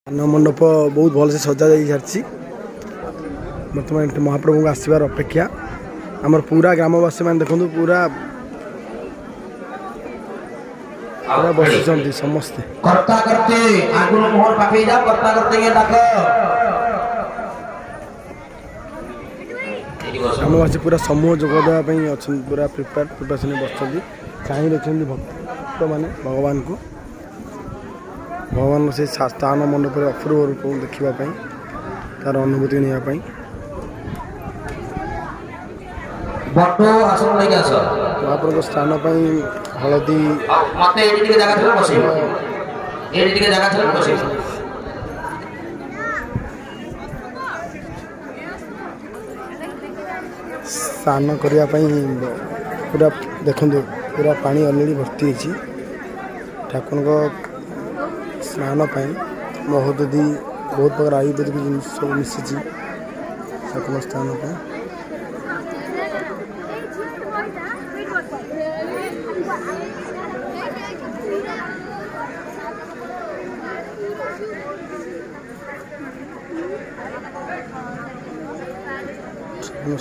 मंडप बहुत भलसे सजा जा बर्तमान महाप्रभु को आसबार अपेक्षा आमर पूरा ग्रामवासी मैंने देखो पूरा पूरा बसी समस्ते ग्रामवासी पूरा समूह जोगदेवाई अच्छा पूरा प्रिपेरेसन बस चाह रही भक्त मैंने भगवान को भगवान से स्थान मंडप अपूर्व रूप देखापी तार अनुभूति नापी महाप्रभु स्थान हलदी स्नान करने पूरा देखु पूरा पानी अलरेडी भर्ती होती ठाकुर को स्नान महोदधि बहुत प्रकार आयुर्वेदिक जिन सब मिसी ठाकुर स्नान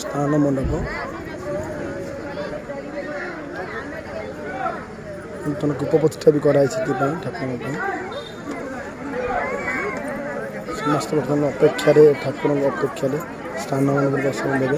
स्नान मंडप नूतन कूप प्रतिष्ठा भी कराई ठाकुर समस्त बर्तमान अपेक्षा ठाकुर अपेक्षा स्नान मंडप दर्शन देवे।